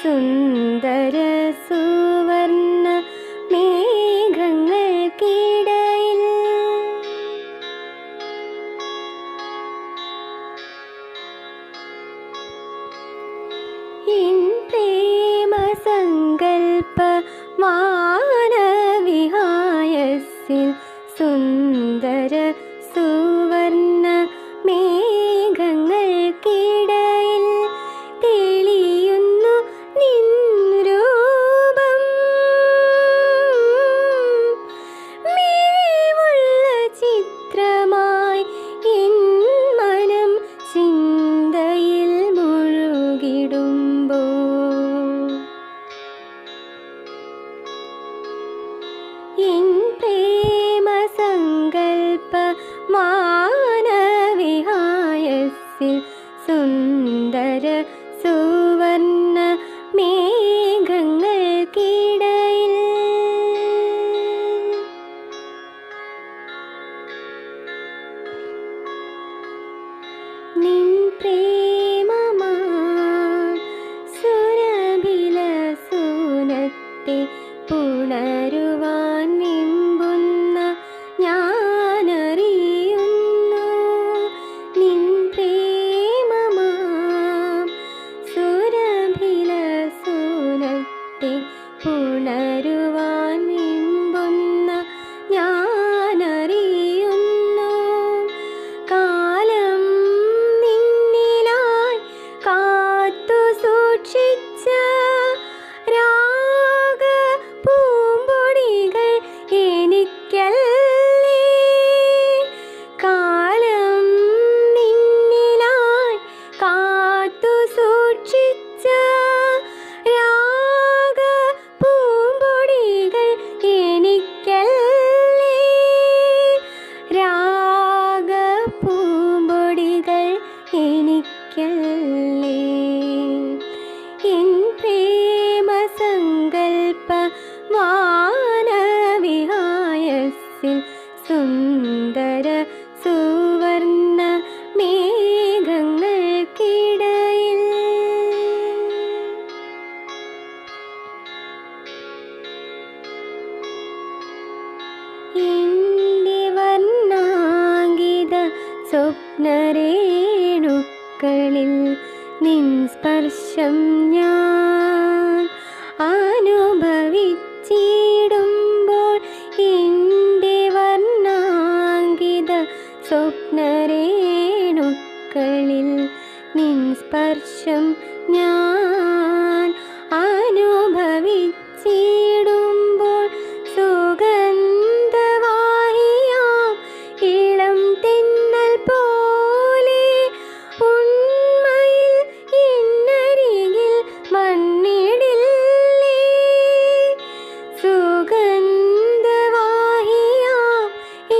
സുന്ദര സുവർണ മേഘങ്ങൾക്കിടയിൽ ഇൻ പ്രേമ സങ്കൽപ്പ മാനവിഹായസിൽ സുന്ദര സുവർണ മേഘങ്ങൾക്കിടയിൽ തെളിയുന്നു നിൻ രൂപം. മിഴിവുള്ള ചിത്രമായി എൻ മനം ചിന്തയിൽ മുഴുകിടുമ്പോൾ എൻ പ്രേമ സങ്കൽപ്പ മാനവിഹായസിൽ സുന്ദര സുവർണ മേഘങ്ങൾക്കിടയിൽ നിൻ പ്രേമമാം സുരഭില സൂനത്തെ പുണരുവാൻ വെമ്പുന്ന ഞാനറിയുന്നു. നിൻ പ്രേമമാം സുരഭില സൂനത്തെ പുണരുവാൻ വെമ്പുന്ന ഞാനറിയുന്നു. കാലം നിന്നിലായി കാത്തു സൂക്ഷിച്ച രാഗ പൂമ്പൊടികൾ എനിക്കല്ലേ. കാലം നിന്നിലായി കാത്തു സൂക്ഷിച്ച രാഗ പൂമ്പൊടികൾ എനിക്കല്ലേ. രാഗ പൂമ്പൊടികൾ എനിക്കല്ലേ. എൻ പ്രേമ സങ്കൽപ്പ മാനവിഹായസിൽ സുന്ദര സുവർണ മേഘങ്ങൾക്കിടയിൽ എൻ്റെ വർണ്ണാങ്കിത സ്വപ്നരേണുക്കളിൽ നിൻ സ്പർശം ഞാൻ അനുഭവിച്ചിടുമ്പോൾ എൻ്റെ വർണ്ണാങ്കിത സ്വപ്നരേണുക്കളിൽ നിൻ സ്പർശം ഞാൻ അനുഭവിച്ചിടുമ്പോൾ സുഗന്ധവാഹിയാം ഇളം തെന്നൽ പോലെ ഉണ്മയിൽ എന്നരികിൽ വന്നിടില്ലേ. സുഗന്ധവാഹിയാം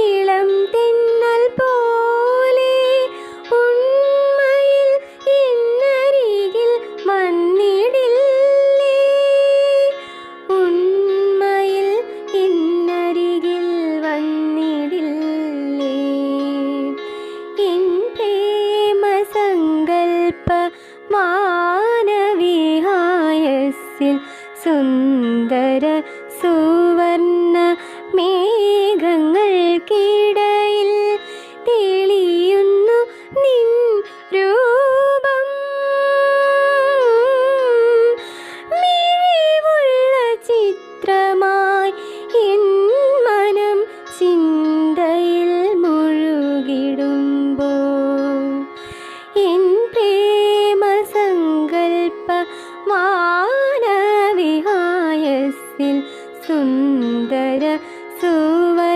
ഇളം തെന്നൽ പോലെ ഉണ്മയിൽ എന്നരികിൽ വന്നിടില്ലേ. ഉണ്മയിൽ എന്നരികിൽ വന്നിടില്ലേ. എൻ പ്രേമ സങ്കൽപ്പ മാനവിഹായസിൽ സുന്ദര സുവർണ മേഘങ്ങൾക്കിടയിൽ തെളിയുന്നു നിൻ രൂപം. മിഴിവുള്ള ചിത്രമായി എൻ മനം ചിന്തയിൽ മുഴുകിടുമ്പോൾ എൻ പ്രേമ സങ്കൽപ്പ മാനവിഹായസിൽ സുന്ദര സുവർണ